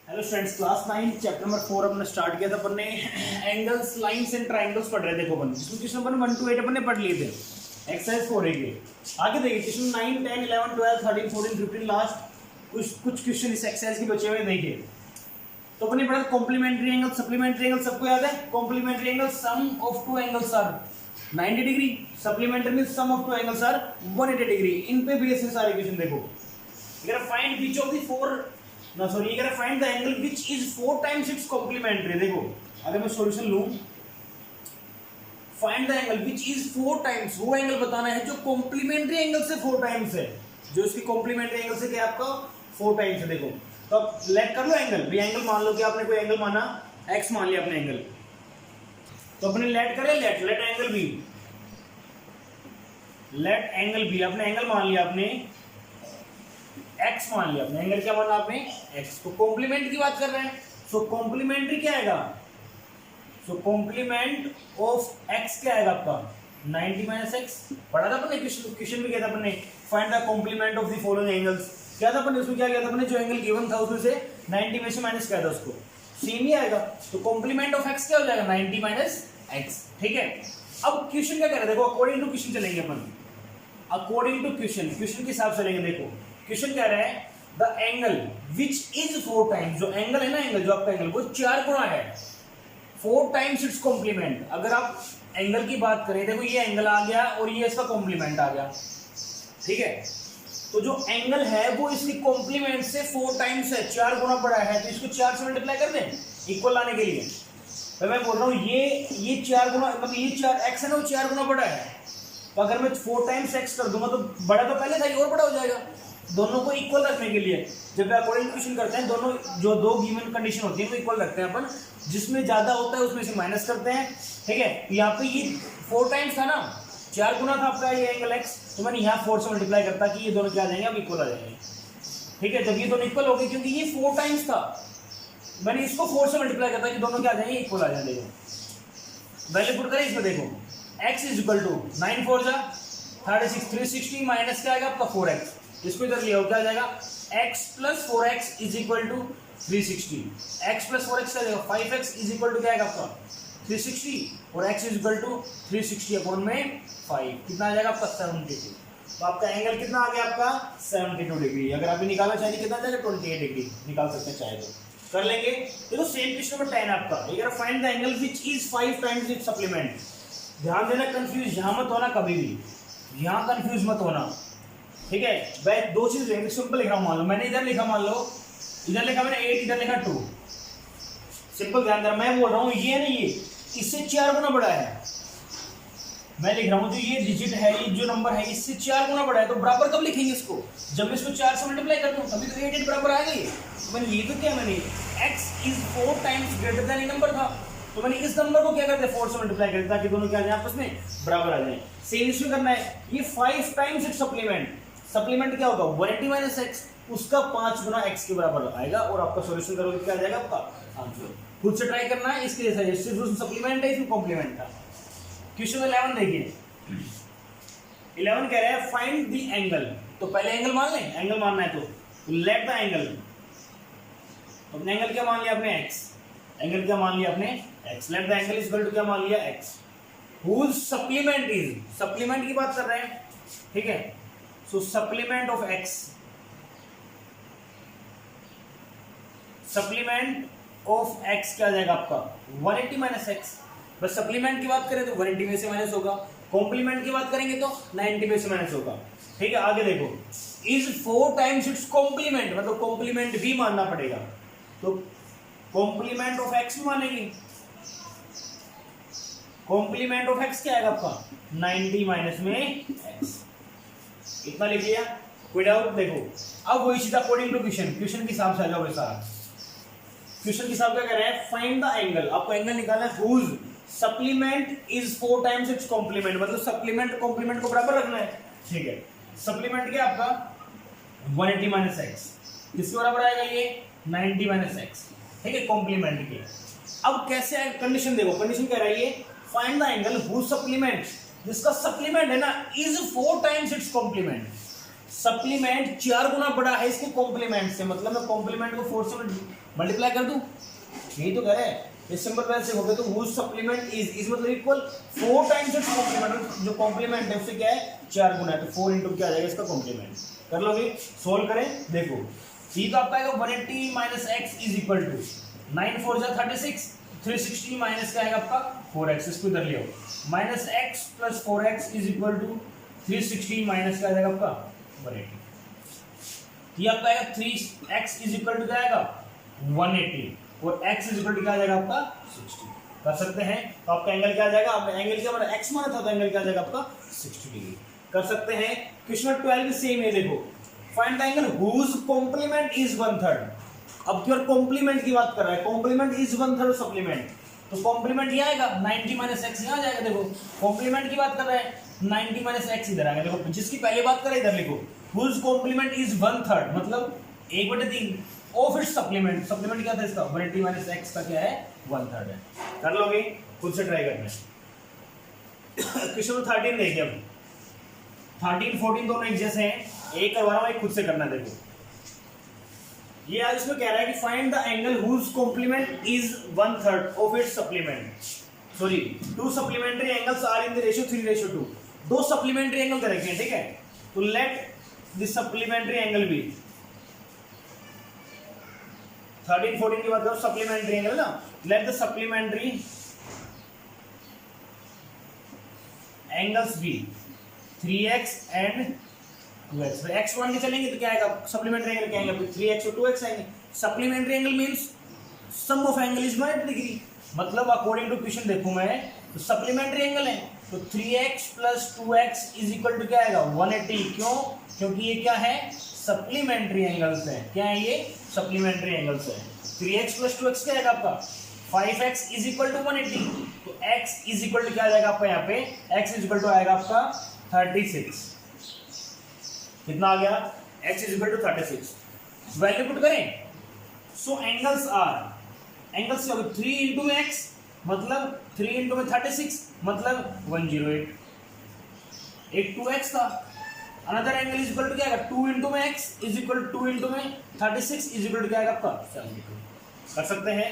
Hello students, class 9 chapter number 4 अपने start किया था। अपन ने एंगल्स, लाइंस एंड ट्रायंगल्स पढ़ रहे थे। देखो अपन जिसमें क्वेश्चन अपन 1 to 8 अपन ने पढ़ लिए थे एक्सरसाइज 4 के। आगे देखिए क्वेश्चन 9, 10, 11, 12, 13, 14, 15 लास्ट कुछ क्वेश्चन इस एक्सरसाइज के बचे हुए देखिए। तो अपन ने पढ़ा कॉम्प्लीमेंट्री एंगल, सप्लीमेंट्री एंगल, सबको याद है। Complementary angle sum of two angles are 90 degree, supplementary में sum of two angles are 180 degree. इन पे बेस है सारे क्वेश्चन। देखो अगर find which of the four find the angle which is 4 times its complementary. देखो अगर मैं सॉल्यूशन लूं, find the angle which is 4 times, वो एंगल बताना है जो कॉम्प्लीमेंट्री एंगल से 4 टाइम्स है, जो इसकी कॉम्प्लीमेंट्री एंगल से क्या आपका 4 टाइम्स है। देखो तो अब लेट कर लो एंगल भी। एंगल मान लो कि आपने कोई एंगल माना x, मान लिया अपने एंगल, तो अपने लेट करें, let angle B, let angle B. अपने एंगल मान लिया आपने x, मान लिया अपने एंगल क्या माना आपने x। तो कॉम्प्लीमेंट की बात कर रहे हैं, सो कॉम्प्लीमेंट्री क्या आएगा, सो कॉम्प्लीमेंट ऑफ x क्या आएगा आपका 90 माइनस एक्स। पढ़ा था अपने क्वेश्चन भी किया था अपने, find the complement of the following angles. क्या था अपने उसमें, क्या किया था अपने, जो एंगल गिवन था उसमें से 90 में से माइनस किया था, उसको सेम ही आएगा। तो कॉम्प्लीमेंट ऑफ x क्या हो जाएगा 90 माइनस एक्स। ठीक है, अब क्वेश्चन क्या कर रहे हैं, देखो अकॉर्डिंग टू क्वेश्चन चलेंगे अपन, अकॉर्डिंग टू क्वेश्चन के हिसाब से चलेंगे। देखो क्वेश्चन कह रहा है the angle which is 4 times, जो एंगल है ना, एंगल जो आपका एंगल वो 4 गुना है, 4 टाइम्स इट्स कॉम्प्लीमेंट। अगर आप एंगल की बात करें, देखो ये एंगल आ गया और ये इसका कॉम्प्लीमेंट आ गया। ठीक है, तो जो एंगल है वो इसकी कॉम्प्लीमेंट से 4 टाइम्स है, 4 गुना बड़ा है, तो इसको 4 से मल्टीप्लाई कर दें इक्वल लाने के लिए। तो मैं बोल रहा हूँ ये 4 गुना, मतलब ये 4 x है ना, वो 4 गुना बड़ा है। तो अगर मैं 4 टाइम्स x कर दूंगा तो बड़ा तो पहले था, ये और बड़ा हो जाएगा। दोनों को इक्वल रखने के लिए जब अकॉर्डिंग क्वेश्चन करते हैं, दोनों जो दो गिवन कंडीशन होती है वो इक्वल रखते हैं अपन, जिसमें ज्यादा होता है उसमें से माइनस करते हैं। ठीक है, यहाँ पे ये 4 टाइम्स था ना, 4 गुना था आपका ये एंगल x, तो मैंने यहाँ 4 से मल्टीप्लाई करता कि ये दोनों क्या आ जाएंगे, अब इक्वल आ जाएंगे। ठीक है, जब ये दोनों इक्वल हो गए, क्योंकि ये 4 टाइम्स था, मैंने इसको 4 से मल्टीप्लाई करता कि दोनों क्या आ जाएंगे, इक्वल आ जाएंगे। वैल्यू पुट करें इसमें, देखो x इज इक्वल टू 9 4 जा 36, 360 माइनस क्या आएगा आपका 4x। इसको इधर लिया हो, क्या आ जाएगा x plus 4x is equal to 360। x plus 4x क्या जाएगा 5x इज इक्वल टू क्या आएगा आपका 360, और x is equal to 360 upon में 5, कितना आ जाएगा आपका 72। तो आपका एंगल कितना आ गया आपका 72 डिग्री। अगर आप निकालना चाहिए कितना आ जाएगा 28 डिग्री निकाल सकते हैं, चाहे तो कर लेंगे। देखो सेम क्वेश्चन नंबर 10 आपका, अगर find the angle which is 5 times it's supplement. ध्यान देना, कंफ्यूज यहां मत होना कभी भी, यहां कंफ्यूज मत होना। ठीक है, मैं 2 चीज लिखेंगे, सिंपल लिख रहा हूं। मान लो मैंने इधर लिखा, मान लो इधर लिखा मैंने 8, इधर लिखा 2, सिंपल। ध्यान देना, मैं बोल रहा हूं ये नहीं, ये इससे 4 गुना बड़ा है। मैं लिख रहा हूं जो ये डिजिट है, ये जो नंबर है इससे 4 गुना बड़ा है, तो बराबर कब लिखेंगे इसको, जब इसको 4 से मल्टीप्लाई कर दूं तभी तो 8 बराबर आ गई। मैंने ये तो क्या, मैंने x is 4 times greater than ये नंबर था, तो मैंने इस नंबर को क्या करते 4 से मल्टीप्लाई करते ताकि दोनों क्या आ जाए आपस में बराबर आ जाए। सेम इसमें करना है, ये 5 टाइम्स इट्स सप्लीमेंट, सप्लीमेंट क्या होगा 180 माइनस एक्स, उसका 5 गुना x के बराबर आएगा, और आपका सॉल्यूशन करोगे क्या आ जाएगा आपका आंसर। खुद से ट्राई करना है, इसके जैसा सिर्फ सप्लीमेंट है, इसमें कॉम्प्लीमेंट था। क्वेश्चन 11 देखिए, 11 कह रहा है फाइंड द एंगल। तो पहले एंगल मान लें, एंगल मानना है तो लेट द एंगल। अपने एंगल क्या मान लिया आपने x, एंगल क्या मान लिया आपने x, let the angle is equal to क्या मान लिया x, whose supplement is, supplement की बात कर रहे हैं। ठीक है, so supplement of x, supplement of x क्या आ जाएगा आपका 180 माइनस एक्स। बस सप्लीमेंट की बात करें तो 180 में से माइनस होगा, कॉम्प्लीमेंट की बात करेंगे तो 90 में से माइनस होगा। ठीक है, आगे देखो इज 4 टाइम्स इट्स कॉम्प्लीमेंट, मतलब कॉम्प्लीमेंट भी मानना पड़ेगा, तो कॉम्प्लीमेंट ऑफ x भी मानेगी। कॉम्प्लीमेंट ऑफ x क्या आएगा आपका 90 माइनस में x, इतना लिख लिया, कोई डाउट। देखो अब वही चीज अकॉर्डिंग टू क्वेश्चन के हिसाब से आ जाओ। सारा क्वेश्चन के हिसाब क्या कह रहा है, फाइंड द एंगल, आपको एंगल निकालना है whose supplement is 4 times its complement, मतलब सप्लीमेंट कॉम्प्लीमेंट को बराबर रखना है। ठीक है, सप्लीमेंट क्या आपका 180 माइनस एक्स, किसके बराबर आएगा ये 90 माइनस एक्स। ठीक है, कॉम्प्लीमेंट के। अब कैसे है कंडीशन, देखो कंडीशन कह रहा है ये find the angle whose supplement, जिसका सप्लीमेंट है ना is 4 times its complement. Supplement 4 गुना बड़ा है इसके कॉम्प्लीमेंट से, मतलब मैं कॉम्प्लीमेंट को 4 से मल्टीप्लाई कर दूं, यही तो कह रहे हैं। ये सिंपल वैसे हो गया, तो whose supplement is मतलब इक्वल 4 टाइम्स इट्स कॉम्प्लीमेंट, जो कॉम्प्लीमेंट है उससे क्या है 4 गुना है, तो 4 इंटू क्या आ जाएगा इसका कॉम्प्लीमेंट। कर लोगे, सोल्व करें, देखो ये तो आपका आएगा 180 minus X is equal to 9 4 जा 36, 360 माइनस क्या आएगा आपका 4x, इसको इधर ले आओ, minus X plus 4x is equal to 360 minus क्या आ जाएगा आपका 180। ये आपका आएगा 3x इज इक्वल टू क्या आएगा 180 और x इज इक्वल टू क्या आ जाएगा आपका 60। कर सकते हैं, तो आपका एंगल क्या आ जाएगा, आपने एंगल क्या माना x माना था, तो एंगल क्या आ जाएगा आपका 60 डिग्री। कर सकते हैं। क्वेश्चन 12 भी सेम है, देखो find the angle whose complement is 1/3। अब केवल कॉम्प्लीमेंट की बात कर रहा है, कॉम्प्लीमेंट इज 1/3 सप्लीमेंट, तो कॉम्प्लीमेंट ये आएगा 90 माइनस एक्स यहाँ आ जाएगा। देखो कॉम्प्लीमेंट की बात कर रहा है, 90 माइनस एक्स इधर आएगा। देखो जिसकी पहले बात करें इधर लिखो, हुज कॉम्प्लीमेंट इज 1/3 मतलब 1/3 ऑफ इट्स सप्लीमेंट। सप्लीमेंट क्या था इसका 180 माइनस एक्स का क्या है 1/3 है। कर लोगे, खुद से ट्राई करना है। क्वेश्चन 13 देखिए, अब 13 14 दोनों एक जैसे हैं, एक करवा रहा हूं, एक खुद से करना। देखो ये आज इसमें कह रहा है कि find the angle whose complement is 1/3 of its supplement. Sorry, 2 supplementary angles are in the ratio 3:2। 2 supplementary angle दे रखे हैं, ठीक है, तो let the supplementary angle be 13 14 की बात करो, सप्लीमेंट्री एंगल ना, let the supplementary angles be 3x and 2x। x 1 के चलेंगे तो क्या आएगा, सप्लीमेंट्री एंगल क्या आएगा 3x और 2x आएंगे। Supplementary angle means sum of angle is 180 degree, मतलब अकॉर्डिंग टू क्वेश्चन देखूं मैं तो सप्लीमेंट्री एंगल है, तो 3x plus 2x is equal to क्या आएगा 180। क्यों, क्योंकि ये क्या है सप्लीमेंट्री एंगल्स है। क्या है ये सप्लीमेंट्री एंगल्स है। 3x प्लस 2x क्या आएगा आपका 5x इज इक्वल टू 180, तो x इज इक्वल टू क्या आ जाएगा आपका यहाँ पे x इज इक्वल टू आएगा आपका 36। कितना आ गया, x is equal to 36। Value put करें, सो एंगल्स आर, एंगल्स क्या होगा 3 इंटू में x मतलब 3 इंटू में 36 मतलब 108। एक 2x था, another angle is equal to क्या आएगा 2 इंटू में x is equal to 2 into में 36 इज इक्वल टू क्या आएगा आपका 72। कर सकते हैं,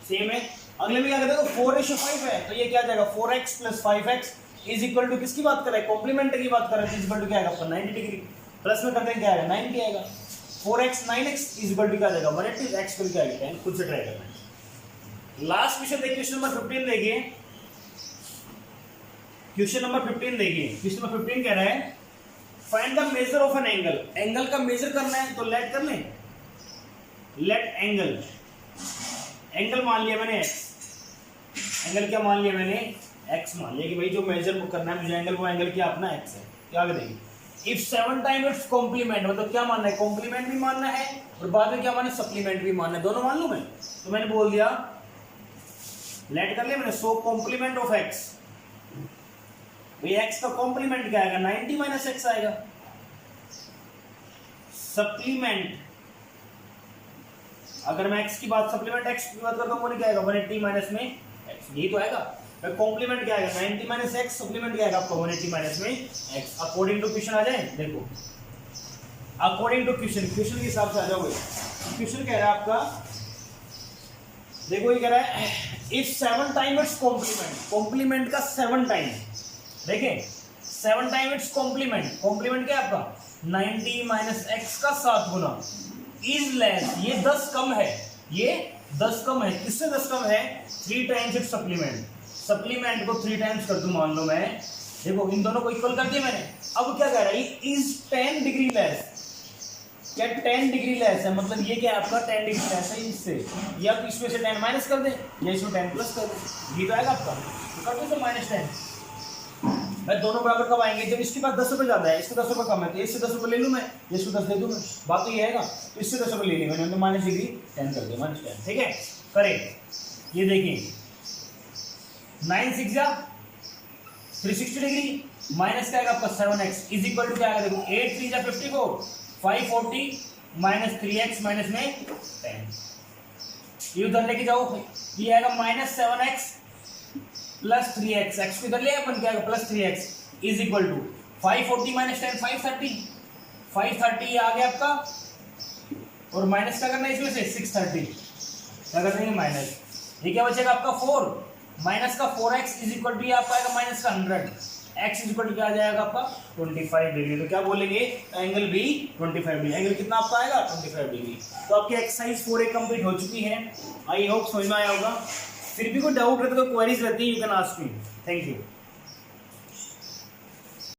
सेम है। अगले में क्या कहते हैं 4:5 है, तो ये क्या आ जाएगा 4x plus 5x is equal to किसकी बात कर रहे हैं कॉम्प्लीमेंट की बात कर रहे हैं, इज इक्वल टू क्या आएगा आपका 90 डिग्री। प्लस में करते हैं क्या आएगा 90 आएगा। 4x 9x is equal to क्या आ जाएगा 180, x को क्या आएगा 10। खुद से ट्राई करना है। लास्ट क्वेश्चन देखिए, क्वेश्चन नंबर 15 देखिए, क्वेश्चन नंबर 15 देखिए। क्वेश्चन नंबर 15 कह रहा है find the measure of an angle. Angle का मेजर करना है तो लेट कर लें, लेट एंगल, एंगल मान लिया मैंने x, एंगल क्या मान लिया मैंने x मान लिया कि भाई जो मेजर करना है मुझे एंगल, वो एंगल क्या अपना x है। क्या करेंगे, इफ 7 टाइम इट्स कॉम्प्लीमेंट, मतलब क्या मानना है कॉम्प्लीमेंट भी मानना है और बाद में क्या मानना है सप्लीमेंट भी मानना है, दोनों मान लूं मैं। तो मैंने बोल दिया लेट कर लिया मैंने, सो कॉम्प्लीमेंट ऑफ x, भाई x का कॉम्प्लीमेंट क्या आएगा 90 माइनस x आएगा। सप्लीमेंट, अगर मैं x की बात सप्लीमेंट x की बात करता हूं वो क्या आएगा 180 माइनस में x, यही तो आएगा। कॉम्प्लीमेंट क्या आएगा 90 माइनस x, सप्लीमेंट क्या आएगा आपका 180 माइनस में x। अकॉर्डिंग टू क्वेश्चन आ जाए, देखो अकॉर्डिंग टू क्वेश्चन, क्वेश्चन के हिसाब से आ जाओगे। क्वेश्चन कह रहा है आपका, देखो ये कह रहा है if 7 time its complement, complement का 7 टाइम, देखें 7 टाइम इट्स कॉम्प्लीमेंट, कॉम्प्लीमेंट क्या है आपका 90 माइनस x का 7 गुना इज लेस, ये 10 कम है, ये 10 कम है, किससे 10 कम है 3 टाइम्स इट्स सप्लीमेंट। सप्लीमेंट को 3 टाइम्स कर दूं मान लो मैं, देखो इन दोनों को इक्वल कर दिया मैंने। अब क्या कह रहा है इज 10 डिग्री लेस, क्या 10 डिग्री लेस है, मतलब ये क्या है आपका 10 डिग्री लेस है इससे, या तो इसमें से 10 माइनस कर दें या इसमें 10 प्लस कर दें, ये तो आएगा आपका, तो कर दो -10। मैं दोनों बराबर कब आएंगे, जब इसके पास 10 रुपये ज्यादा है, इसके 10 रुपये कम है, तो इससे 10 रुपये ले लूँ मैं, इसको 10 दे दूँ मैं, बात तो ये आएगा। तो इससे 10 रुपये ले लिया मैंने, तो माइनस डिग्री 10 कर दिया, -10, ठीक है। करेक्ट, ये देखिए 9 6 जा 360 डिग्री माइनस क्या आएगा आपका 7x इज इक्वल टू क्या आएगा, देखो 8 3 जा 54, 540 माइनस 3x माइनस में 10, ये उधर लेके जाओ, ये आएगा -7x प्लस 3x, x को इधर ले अपन क्या आएगा plus 3x is equal to 540 minus 10 530, 530 आ गया आपका, और माइनस क्या करना है इसमें से 630, क्या कर देंगे माइनस, ये क्या बचेगा आपका 4, माइनस का 4x इज इक्वल टू आपका आएगा माइनस का 100, x इज इक्वल टू क्या आ जाएगा आपका 25 डिग्री। तो क्या बोलेंगे एंगल भी 25 डिग्री, एंगल कितना आपका आएगा 25 डिग्री। तो आपकी एक्सरसाइज 4A कंप्लीट हो चुकी है, आई होप समझ में आया होगा। फिर भी कोई डाउट रहता है, कोई क्वेरीज रहती है, you can ask me. Thank you.